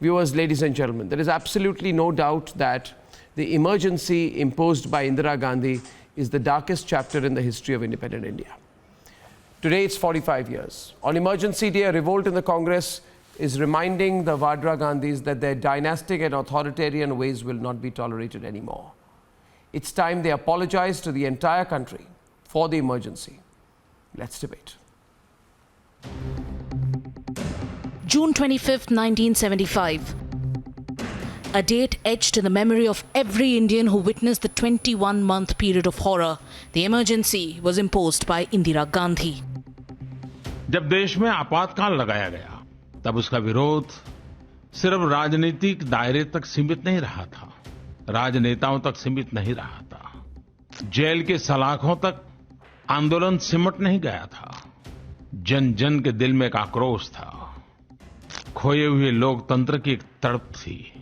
Viewers, ladies and gentlemen, there is absolutely no doubt that the emergency imposed by Indira Gandhi is the darkest chapter in the history of independent India. Today it's 45 years. On Emergency Day, a revolt in the Congress is reminding the Vadra Gandhis that their dynastic and authoritarian ways will not be tolerated anymore. It's time they apologize to the entire country for the emergency. Let's debate. June 25th, 1975. A date etched in the memory of every Indian who witnessed the 21-month period of horror. The emergency was imposed by Indira Gandhi. जब देश में आपातकाल लगाया गया, तब उसका विरोध सिर्फ राजनीतिक दायरे तक सीमित नहीं रहा था, राजनेताओं तक सीमित नहीं रहा था, जेल के सलाखों तक आंदोलन सिमट नहीं गया था, जन जन के दिल में एक आक्रोश था, खोए हुए लोकतंत्र की एक तड़प थी।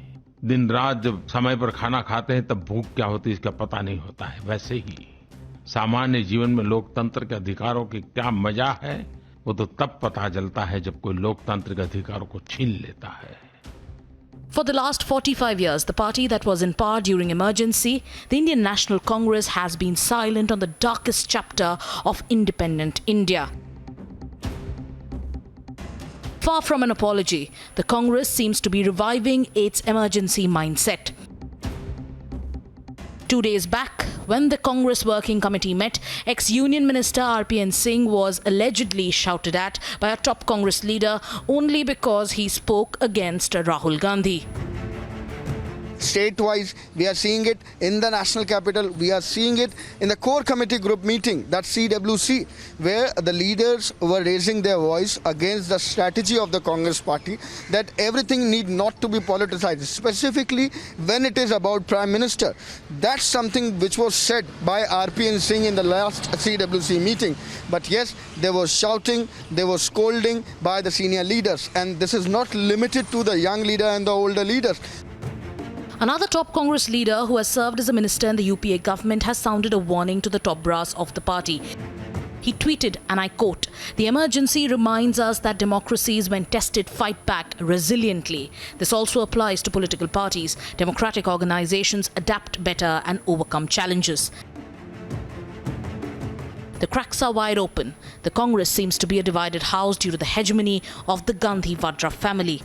दिन रात जब समय पर खाना खाते हैं तब भूख क्या होती है इसका पता नहीं होता है, वैसे ही सामान्य जीवन में लोकतंत्र के अधिकारों की क्या मजा है वो तो तब पता चलता है जब कोई लोकतांत्रिक अधिकारों को छीन लेता है। For the last 45 years, the party that was in power during emergency, the Indian National Congress, has been silent on the darkest chapter of independent India. Far from an apology, the Congress seems to be reviving its emergency mindset. 2 days back, when the Congress Working Committee met, ex-Union Minister RPN Singh was allegedly shouted at by a top Congress leader only because he spoke against Rahul Gandhi. State-wise, we are seeing it in the national capital. We are seeing it in the core committee group meeting, that CWC, where the leaders were raising their voice against the strategy of the Congress party, that everything need not to be politicized, specifically when it is about Prime Minister. That's something which was said by RPN Singh in the last CWC meeting. But yes, they were shouting, they were scolding by the senior leaders. And this is not limited to the young leader and the older leaders. Another top Congress leader who has served as a minister in the UPA government has sounded a warning to the top brass of the party. He tweeted, and I quote, "The emergency reminds us that democracies, when tested, fight back resiliently. This also applies to political parties. Democratic organizations adapt better and overcome challenges." The cracks are wide open. The Congress seems to be a divided house due to the hegemony of the Gandhi Vadra family.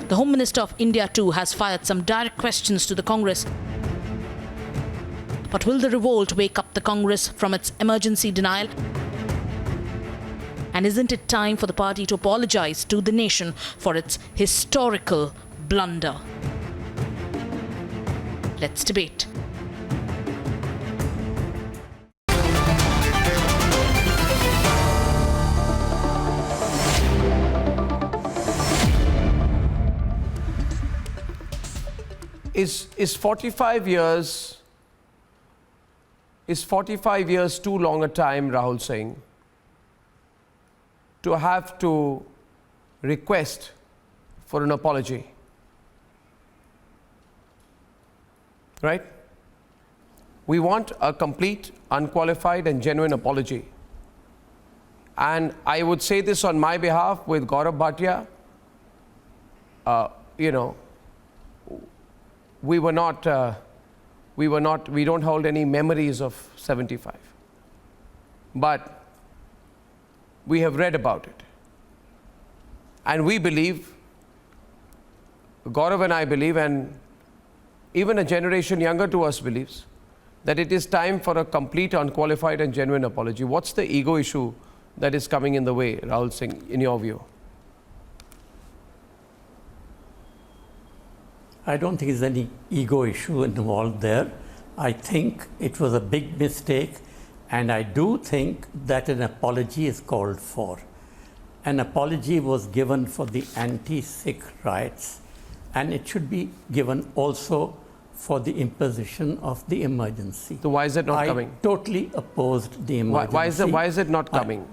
The Home Minister of India too has fired some direct questions to the Congress. But will the revolt wake up the Congress from its emergency denial? And isn't it time for the party to apologize to the nation for its historical blunder? Let's debate. Is 45 years too long a time, Rahul Singh, to have to request for an apology? Right? We want a complete, unqualified and genuine apology. And I would say this on my behalf with Gaurav Bhatia, we don't hold any memories of 75. But we have read about it. And we believe, Gaurav and I believe, and even a generation younger to us believes, that it is time for a complete, unqualified and genuine apology. What's the ego issue that is coming in the way, Rahul Singh, in your view? I don't think there's any ego issue involved there. I think it was a big mistake, and I do think that an apology is called for. An apology was given for the anti-Sikh riots, and it should be given also for the imposition of the emergency. So why is it not coming? I totally opposed the emergency. Why is it not coming?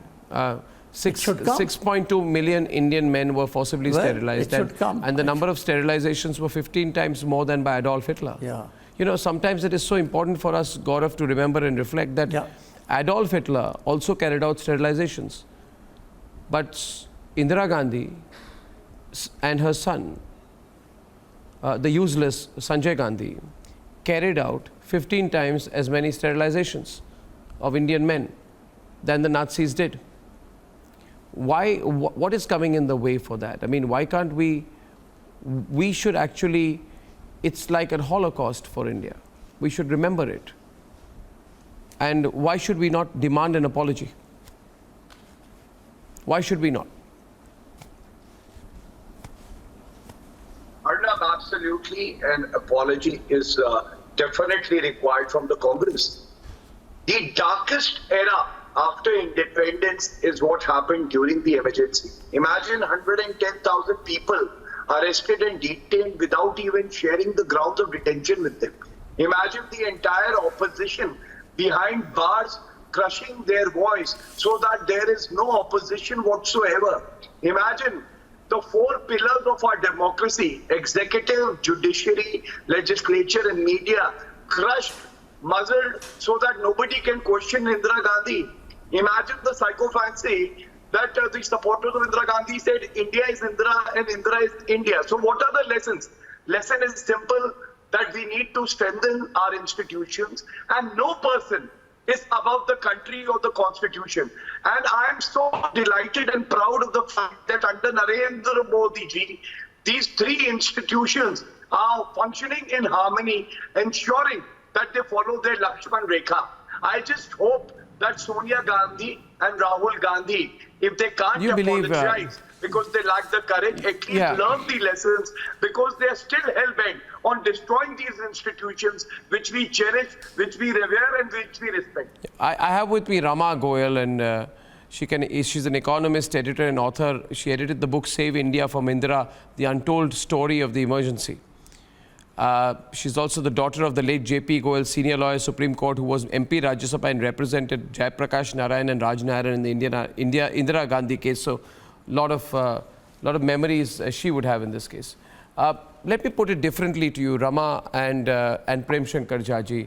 6.2 million Indian men were forcibly sterilized. And the number of sterilizations were 15 times more than by Adolf Hitler. Yeah. You know, sometimes it is so important for us, Gaurav, to remember and reflect that Adolf Hitler also carried out sterilizations. But Indira Gandhi and her son, the useless Sanjay Gandhi, carried out 15 times as many sterilizations of Indian men than the Nazis did. Why? What is coming in the way for that? I mean, why can't we should actually, it's like a Holocaust for India. We should remember it. And why should we not demand an apology? Why should we not? Arnab, absolutely, an apology is definitely required from the Congress. The darkest era after independence is what happened during the emergency. Imagine 110,000 people arrested and detained without even sharing the grounds of detention with them. Imagine the entire opposition behind bars crushing their voice so that there is no opposition whatsoever. Imagine the four pillars of our democracy, executive, judiciary, legislature and media, crushed, muzzled so that nobody can question Indira Gandhi. Imagine the psychophancy that the supporters of Indira Gandhi said India is Indira and Indira is India. So what are the lessons? Lesson is simple, that we need to strengthen our institutions, and no person is above the country or the constitution. And I am so delighted and proud of the fact that under Narendra Modi ji, these three institutions are functioning in harmony, ensuring that they follow their Lakshman Rekha. I just hope that Sonia Gandhi and Rahul Gandhi, if they can't apologize because they lack the courage, at least learn the lessons, because they are still hell-bent on destroying these institutions which we cherish, which we revere and which we respect. I have with me Rama Goyal, and she's an economist, editor and author. She edited the book Save India from Indira, The Untold Story of the Emergency. She's also the daughter of the late J.P. Goyal, senior lawyer, Supreme Court, who was MP Rajya Sabha and represented Jayaprakash Narayan and Raj Narayan in the Indira Gandhi case. So, lot of memories she would have in this case. Let me put it differently to you, Rama and Prem Shankar Jhaji.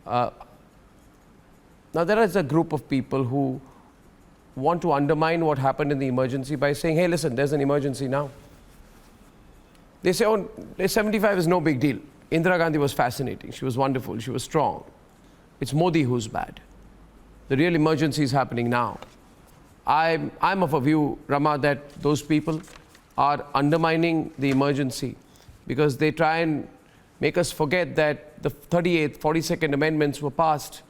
Now, there is a group of people who want to undermine what happened in the emergency by saying, hey, listen, there's an emergency now. They say, oh, 75 is no big deal. Indira Gandhi was fascinating. She was wonderful. She was strong. It's Modi who's bad. The real emergency is happening now. I'm of a view, Rama, that those people are undermining the emergency because they try and make us forget that the 38th, 42nd amendments were passed.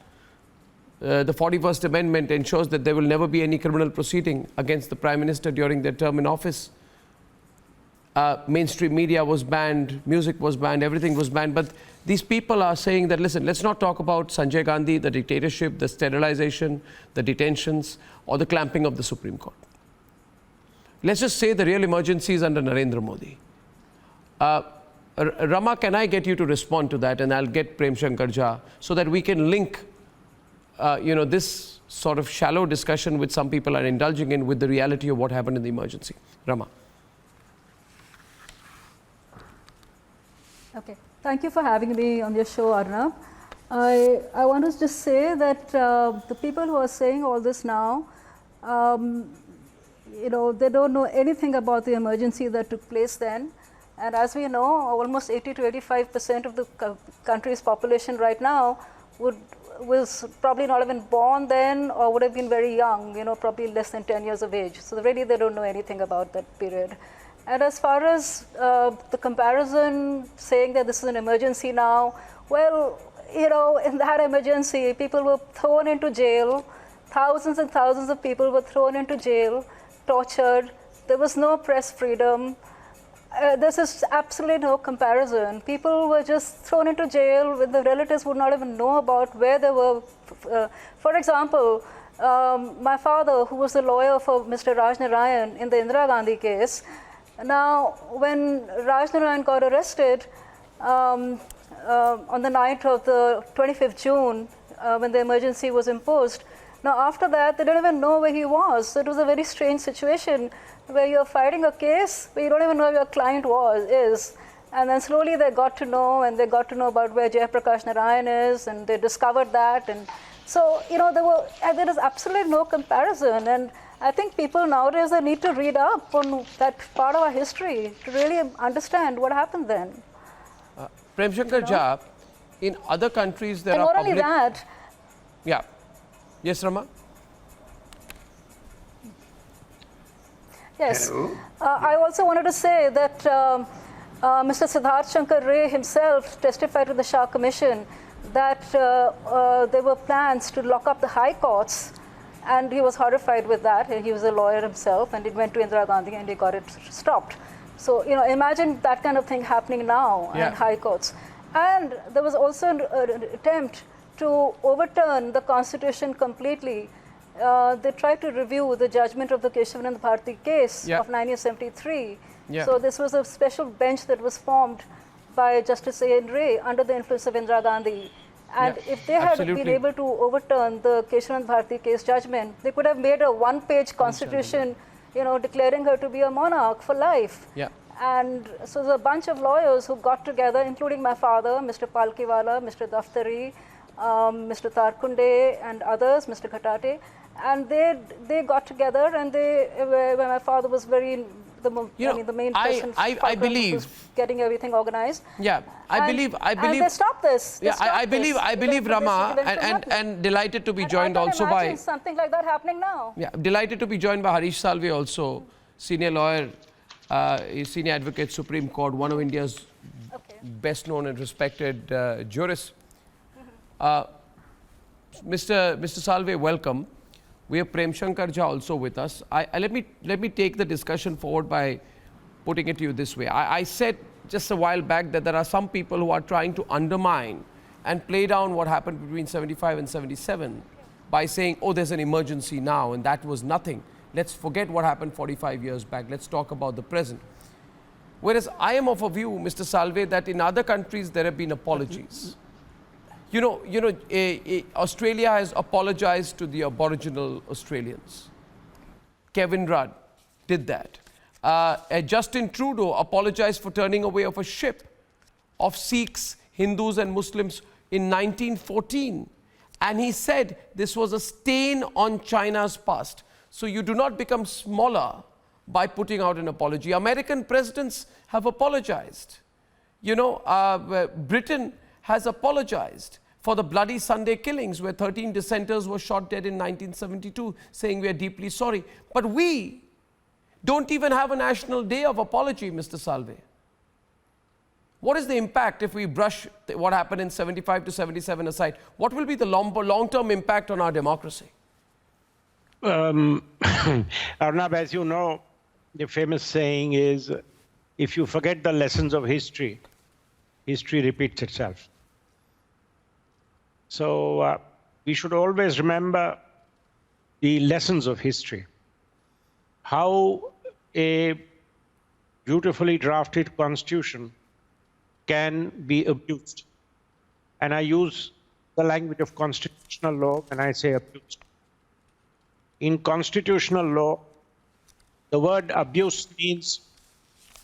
The 41st Amendment ensures that there will never be any criminal proceeding against the Prime Minister during their term in office. Mainstream media was banned, music was banned, everything was banned. But these people are saying that, listen, let's not talk about Sanjay Gandhi, the dictatorship, the sterilization, the detentions, or the clamping of the Supreme Court. Let's just say the real emergency is under Narendra Modi. Rama, can I get you to respond to that? And I'll get Prem Shankar Jha so that we can link this sort of shallow discussion which some people are indulging in with the reality of what happened in the emergency. Rama. Okay, thank you for having me on your show, Arnab. I want to just say that the people who are saying all this now, they don't know anything about the emergency that took place then. And as we know, almost 80 to 85% of the country's population right now was probably not even born then or would have been very young, probably less than 10 years of age. So really they don't know anything about that period. And as far as the comparison saying that this is an emergency now, well, in that emergency, people were thrown into jail. Thousands and thousands of people were thrown into jail, tortured. There was no press freedom. This is absolutely no comparison. People were just thrown into jail when the relatives would not even know about where they were. For example, my father, who was the lawyer for Mr. Raj Narayan in the Indira Gandhi case, now, when Raj Narayan got arrested on the night of the 25th June, when the emergency was imposed, now after that, they didn't even know where he was. So it was a very strange situation where you're fighting a case where you don't even know where your client is. And then slowly they got to know, and they got to know about where Jayaprakash Narayan is, and they discovered that. And so, there is absolutely no comparison. And I think people nowadays they need to read up on that part of our history to really understand what happened then. Prem Shankar Jha, in other countries there And are not public... only that, Yeah. Yes, Rama? yes. I also wanted to say that Mr. Siddharth Shankar Ray himself testified to the Shah Commission that there were plans to lock up the high courts, and he was horrified with that. He was a lawyer himself, and he went to Indira Gandhi and he got it stopped. So, imagine that kind of thing happening now in high courts. And there was also an attempt to overturn the constitution completely. They tried to review the judgment of the Keshavanand Bharati case of 1973. So this was a special bench that was formed by Justice A.N. Ray under the influence of Indira Gandhi. And if they had been able to overturn the Keshavanand Bharati case judgment, they could have made a one-page constitution, declaring her to be a monarch for life. And so there's a bunch of lawyers who got together, including my father, Mr. Palkiwala, Mr. Daftari, Mr. Tarkunde, and others, Mr. Khatate, and they got together, and when my father was the main person I believe was getting everything organized. I believe and they stopped this. I believe Rama, and delighted to be joined also by something like that happening now. Delighted to be joined by Harish Salve, also senior lawyer, senior advocate, Supreme Court, one of India's best known and respected jurists. Mr. Salve, welcome. We have Prem Shankar Jha also with us. Let me take the discussion forward by putting it to you this way. I said just a while back that there are some people who are trying to undermine and play down what happened between 75 and 77 by saying, oh, there's an emergency now, and that was nothing. Let's forget what happened 45 years back. Let's talk about the present. Whereas I am of a view, Mr. Salve, that in other countries there have been apologies. Australia has apologized to the Aboriginal Australians. Kevin Rudd did that. Justin Trudeau apologized for turning away of a ship of Sikhs, Hindus and Muslims in 1914. And he said this was a stain on China's past. So you do not become smaller by putting out an apology. American presidents have apologized. Britain has apologized for the bloody Sunday killings where 13 dissenters were shot dead in 1972, saying we are deeply sorry. But we don't even have a national day of apology, Mr. Salve. What is the impact if we brush what happened in 75 to 77 aside? What will be the long-term impact on our democracy? Arnab, as you know, the famous saying is, if you forget the lessons of history, history repeats itself. So we should always remember the lessons of history. How a beautifully drafted constitution can be abused. And I use the language of constitutional law when I say abused. In constitutional law, the word abuse means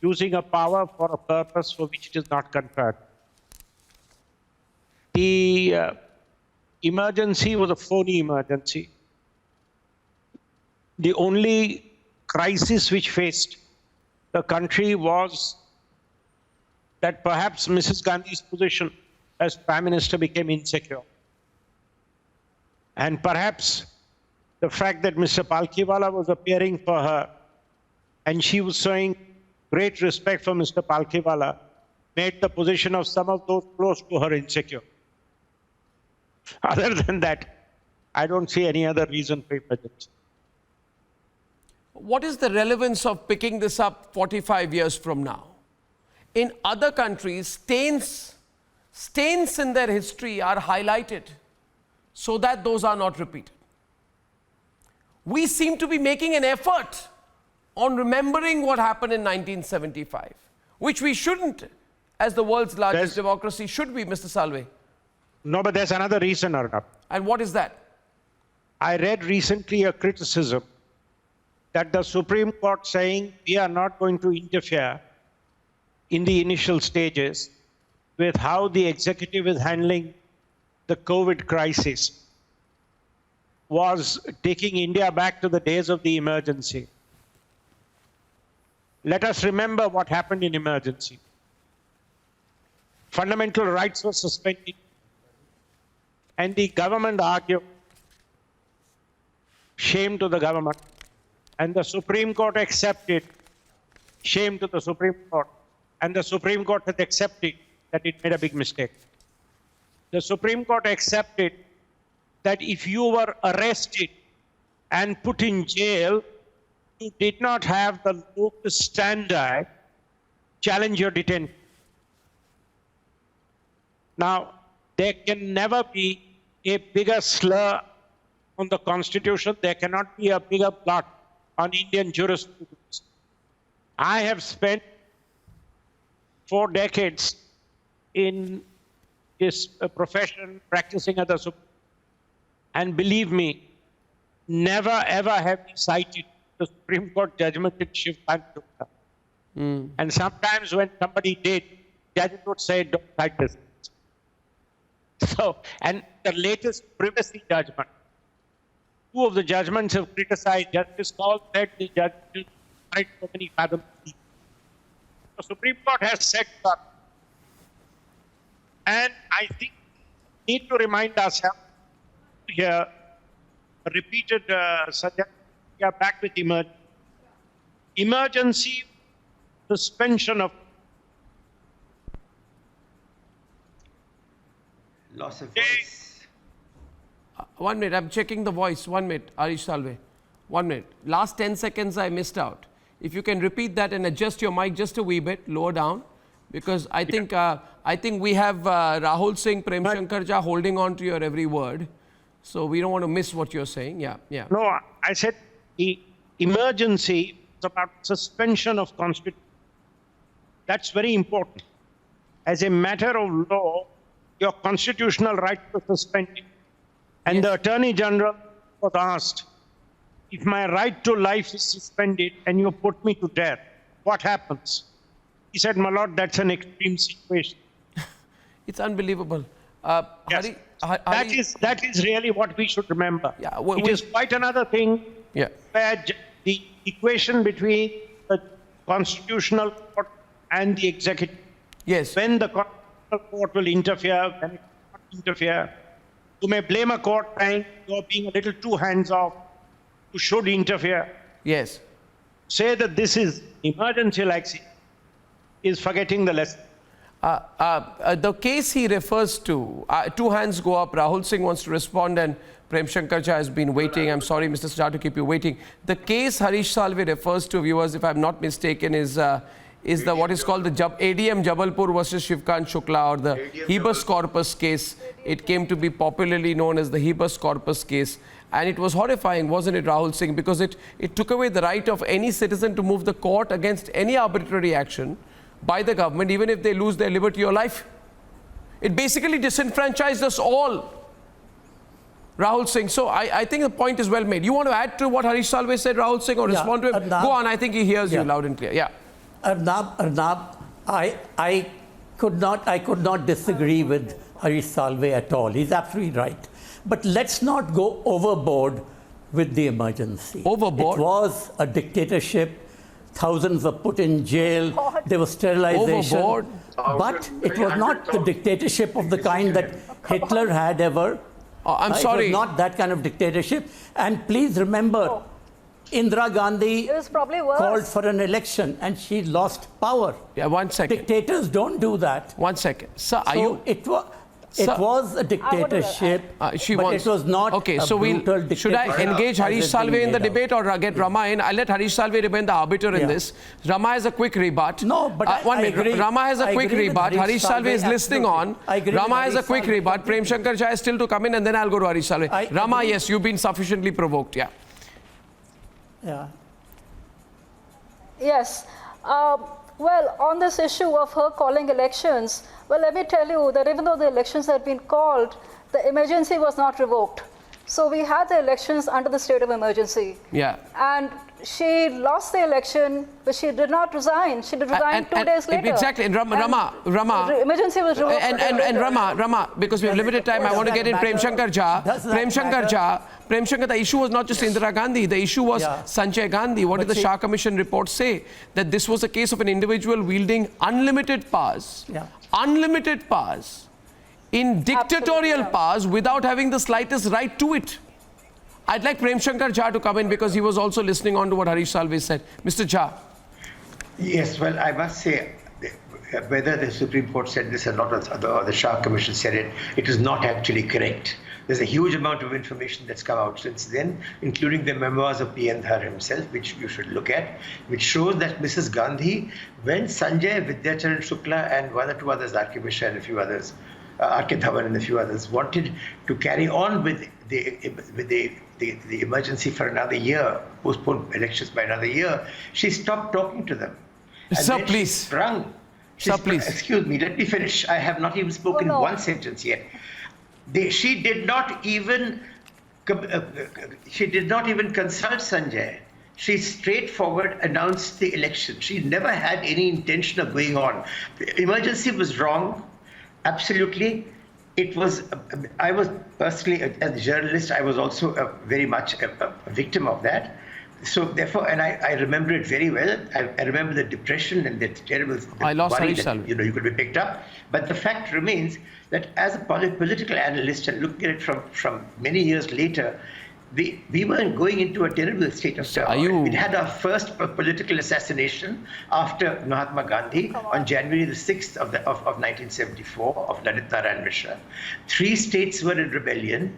using a power for a purpose for which it is not conferred. The emergency was a phony emergency. The only crisis which faced the country was that perhaps Mrs. Gandhi's position as Prime Minister became insecure. And perhaps the fact that Mr. Palkiwala was appearing for her and she was showing great respect for Mr. Palkiwala made the position of some of those close to her insecure. Other than that, I don't see any other reason for emergency. What is the relevance of picking this up 45 years from now? In other countries, stains in their history are highlighted so that those are not repeated. We seem to be making an effort on remembering what happened in 1975, which we shouldn't, as the world's largest democracy, should we, Mr. Salve? No, but there's another reason, Arnab. And what is that? I read recently a criticism that the Supreme Court saying we are not going to interfere in the initial stages with how the executive is handling the COVID crisis. was taking India back to the days of the emergency. Let us remember what happened in emergency. Fundamental rights were suspended, and the government argued, shame to the government, and the Supreme Court accepted, shame to the Supreme Court, and the Supreme Court has accepted that it made a big mistake. The Supreme Court accepted that if you were arrested and put in jail, you did not have the locus standi challenge your detention. Now, there can never be a bigger slur on the Constitution. There cannot be a bigger blot on Indian jurisprudence. I have spent 4 decades in this profession practicing at the Supreme Court. And believe me, never ever have we cited the Supreme Court judgment in Shiv Panchukta. And sometimes when somebody did, judges would say, don't cite this. So, and the latest privacy judgment, 2 of the judgments have criticized Justice Kaul said the judge will cite so many fathoms. The Supreme Court has said that. And I think we need to remind ourselves here, repeated suggestion, we are back with emergency suspension of loss of voice. 1 minute, I'm checking the voice. 1 minute, Harish Salve. 1 minute. Last 10 seconds I missed out. If you can repeat that and adjust your mic just a wee bit, lower down, because I think we have Rahul Singh, Prem Shankar Jha holding on to your every word. So we don't want to miss what you're saying. Yeah. No, I said the emergency is about suspension of Constitution. That's very important. As a matter of law, your constitutional right to suspend it. And Yes. the Attorney General was asked, if my right to life is suspended and you put me to death, what happens? He said, my lord, that's an extreme situation. It's unbelievable. Yes. That is really what we should remember. Yeah, it is quite another thing where the equation between the Constitutional Court and the Executive. Yes. When the Constitutional Court will interfere, when it will not interfere. You may blame a court saying you're being a little too hands-off. You should interfere. Yes. Say that this is emergency like is forgetting the lesson. The case he refers to, 2 hands go up. Rahul Singh wants to respond and Prem Shankar Jha has been waiting. I'm sorry, Mr. Sajja, to keep you waiting. The case Harish Salve refers to, viewers, if I'm not mistaken, is the what is called the ADM Jabalpur versus Shivkant Shukla, or the habeas corpus case. It came to be popularly known as the habeas corpus case. And it was horrifying, wasn't it, Rahul Singh? Because it took away the right of any citizen to move the court against any arbitrary action by the government, even if they lose their liberty or life. It basically disenfranchised us all, Rahul Singh. So I think the point is well made. You want to add to what Harish Salve said, Rahul Singh, or respond to him? Arnab, go on, I think he hears you loud and clear. Yeah. Arnab, I could not disagree with Harish Salve at all. He's absolutely right. But let's not go overboard with the emergency. Overboard? It was a dictatorship. Thousands were put in jail. There was sterilization. Overboard? But it was not the dictatorship of the kind that Hitler had ever. I'm sorry. It was not that kind of dictatorship. And please remember, Indira Gandhi It was probably worse. called for an election and she lost power. Yeah, 1 second. Dictators don't do that. 1 second. Sir, are So you... it was a dictatorship, but it was not okay, a so brutal dictatorship. should I engage as Harish it's Salve being in the made out. debate or get Rama in? I'll let Harish Salve remain the arbiter in this. Rama has a quick rebut. No, but one I minute. agree. Rama has a I quick agree with rebut. Harish Harish Salve is Salve, listening absolutely. on. I agree with Rama has a Harish quick Salve rebut. completely. Prem Shankar Jha is still to come in, and then I'll go to Harish Salve. I Rama, agree. yes, you've been sufficiently provoked. Yeah. Yeah. Yes. Well, on this issue of her calling elections, well, let me tell you that even though the elections had been called, the emergency was not revoked. So we had the elections under the state of emergency. Yeah. And she lost the election, but she did not resign. She did resign 2 days later. Exactly. And Rama. The emergency was revoked. And Rama, because we have limited time, I want to get in Prem Shankar Jha. Prem Shankar, the issue was not just Indira Gandhi. The issue was Sanjay Gandhi. What did the Shah Commission report say? That this was a case of an individual wielding unlimited powers. Unlimited powers. In dictatorial powers without having the slightest right to it. I'd like Prem Shankar Jha to come in because he was also listening on to what Harish Salve said. Mr. Jha. Yes, well, I must say, whether the Supreme Court said this or not, or the Shah Commission said it, it is not actually correct. There's a huge amount of information that's come out since then, including the memoirs of P.N. Dhar himself, which you should look at, which shows that Mrs. Gandhi, when Sanjay, Vidyacharan Shukla, and one or two others, R.K. Mishra and a few others, R.K. Dhawan and a few others, wanted to carry on with the emergency for another year, postpone elections by another year, she stopped talking to them. And Sir, please. Sir, please. Excuse me, let me finish. I have not even spoken one sentence yet. She did not even consult Sanjay. She straightforward announced the election. She never had any intention of going on. The emergency was wrong, absolutely. It was, I was personally, as a journalist, I was also very much a victim of that. So therefore, and I remember it very well. I remember the depression and the terrible worry that, you could be picked up. But the fact remains that as a political analyst and looking at it from many years later, we weren't going into a terrible state of terror. It had our first political assassination after Mahatma Gandhi on January the 6th of 1974 of Lalit Narayan Mishra. 3 states were in rebellion.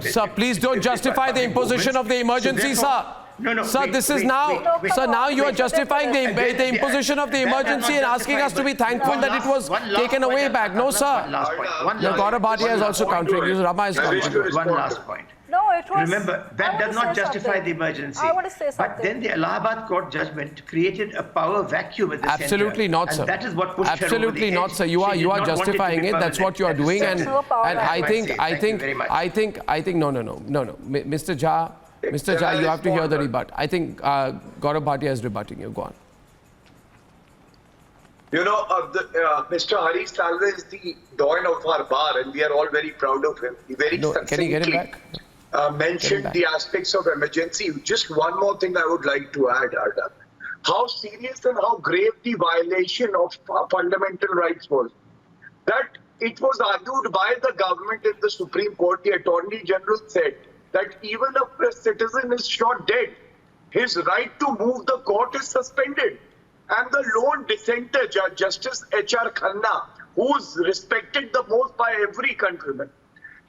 Sir, please don't justify the imposition of the emergency, sir. No, sir, now you are justifying the imposition of the emergency and asking us to be thankful that it was taken away back. No, sir. Gaurav Bhatia is also countering. Rama is countering. One last point. No, it was. Remember, that does not justify the emergency. I want to say something. But then the Allahabad court judgment created a power vacuum at the center. Absolutely not, sir. And that is what pushed Absolutely not, sir. You are justifying it. That's what you are doing. And I think, no. Mr. Jha, you have to hear the rebut. I think Gaurav Bhatia is rebutting you. Go on. Mr. Harish Salve is the Don of our bar, and we are all very proud of him. He very can you get him back? Mentioned the aspects of emergency. Just one more thing I would like to add, Arnab. How serious and how grave the violation of fundamental rights was. That it was argued by the government in the Supreme Court. The Attorney General said that even if a citizen is shot dead, his right to move the court is suspended. And the lone dissenter, Justice H.R. Khanna, who's respected the most by every countryman,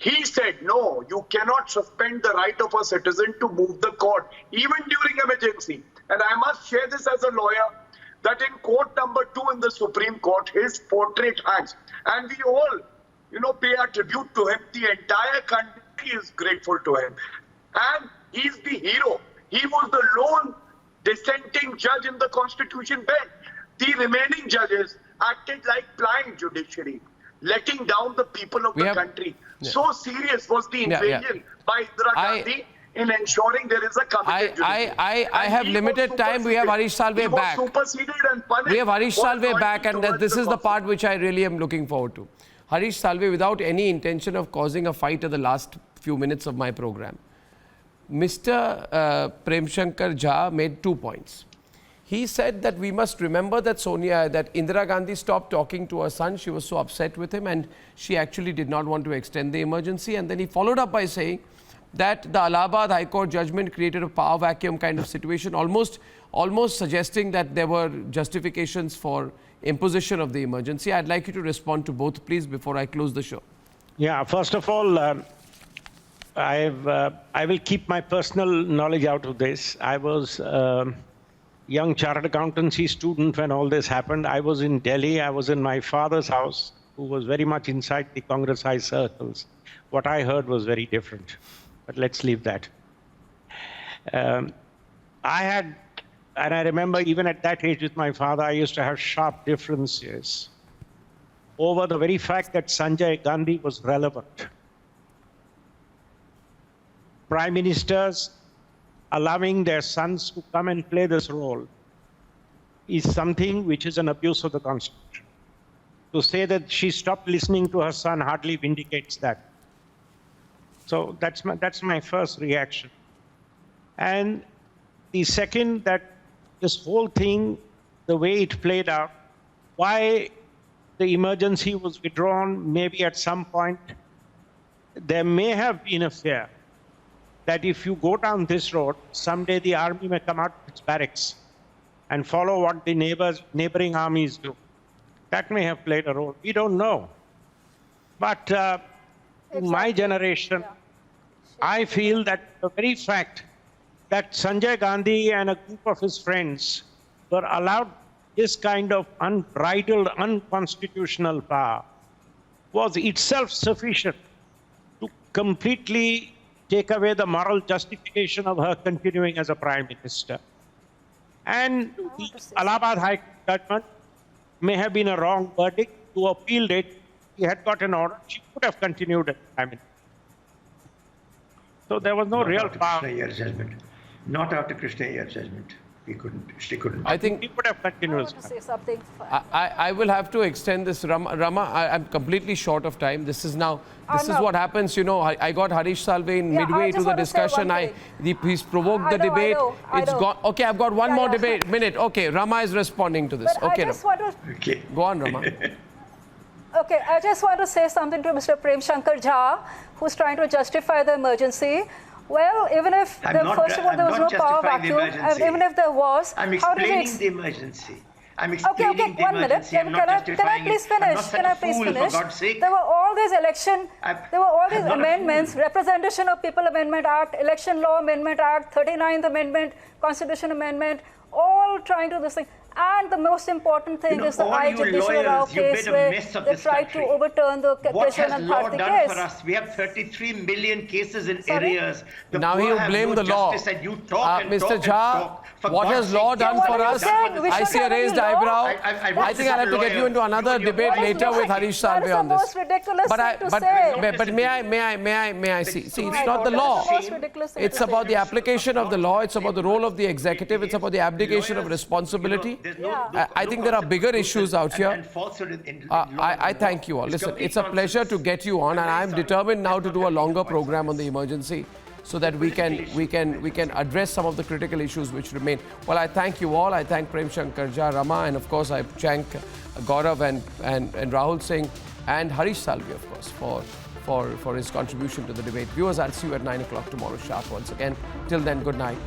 he said, no, you cannot suspend the right of a citizen to move the court, even during emergency. And I must share this as a lawyer, that in court number 2 in the Supreme Court, his portrait hangs. And we all, pay our tribute to him. The entire country is grateful to him. And he's the hero. He was the lone dissenting judge in the Constitution bench. The remaining judges acted like blind judiciary, letting down the people of the country. So serious was the invasion by Indira Gandhi in ensuring there is a committed judiciary. I have limited time. We have Harish Salve back. Superseded and punished. We have Harish Salve back, and this is the part which I really am looking forward to. Harish Salve, without any intention of causing a fight at the last few minutes of my program, Mr. Prem Shankar Jha made 2 points. He said that we must remember that Indira Gandhi stopped talking to her son. She was so upset with him, and she actually did not want to extend the emergency. And then he followed up by saying that the Allahabad High Court judgment created a power vacuum kind of situation, almost suggesting that there were justifications for imposition of the emergency. I'd like you to respond to both, please, before I close the show. Yeah, first of all, I will keep my personal knowledge out of this. I was young chartered accountancy student when all this happened. I was in Delhi. I was in my father's house, who was very much inside the Congress high circles. What I heard was very different, but let's leave that. And I remember even at that age with my father, I used to have sharp differences over the very fact that Sanjay Gandhi was relevant. Prime ministers allowing their sons to come and play this role is something which is an abuse of the Constitution. To say that she stopped listening to her son hardly vindicates that. So that's my first reaction. And the second, that this whole thing, the way it played out, why the emergency was withdrawn, maybe at some point, there may have been a fear that if you go down this road, someday the army may come out of its barracks and follow what the neighboring armies do. That may have played a role. We don't know. But in my generation, I feel that the very fact that Sanjay Gandhi and a group of his friends were allowed this kind of unbridled, unconstitutional power was itself sufficient to completely take away the moral justification of her continuing as a prime minister. And the Allahabad High Court judgment may have been a wrong verdict. To appeal it, he had got an order. She could have continued as prime minister. So there was no real power. Not after Krishna Iyer's judgment. She couldn't. I think he could have continued. I want to say something. I will have to extend this. Rama, I'm completely short of time. This is what happens, you know. I got Harish Salve in midway to the discussion. He's provoked the debate. It's gone. Okay, I've got one more minute. Okay, Rama is responding to this. But okay, I just want to, go on, Rama. Okay, I just want to say something to Mr. Prem Shankar Jha, who's trying to justify the emergency. Well, even if, first of all, there was no power vacuum, even if there was, I'm explaining the emergency. I'm explaining okay, the 1 minute. emergency. Can I please finish? Can I please finish? For God's sake. There were all these amendments, Representation of People Amendment Act, Election Law Amendment Act, 39th Amendment, Constitution Amendment, all trying to do this thing. And the most important thing is the Judiciary case where they tried to overturn the Keshwan and Bharti case. For us? We have 33 million cases in arrears. Now you blame the law. Mr. Jha, what has law done for us? I see a raised eyebrow. I think I'll have to get you into another debate later with Harish Salve on this. But may I see? See, it's not the law. It's about the application of the law. It's about the role of the executive. It's about the abdication of responsibility. I think there are bigger issues out here. I thank you all. Listen, it's a pleasure to get you on, and I'm determined now to do a longer program on the emergency so that we can address some of the critical issues which remain. Well, I thank you all. I thank Prem Shankar Jha, Rama, and of course I thank Gaurav and Rahul Singh and Harish Salve, of course, for his contribution to the debate. Viewers, I'll see you at 9 o'clock tomorrow sharp once again. Till then, good night.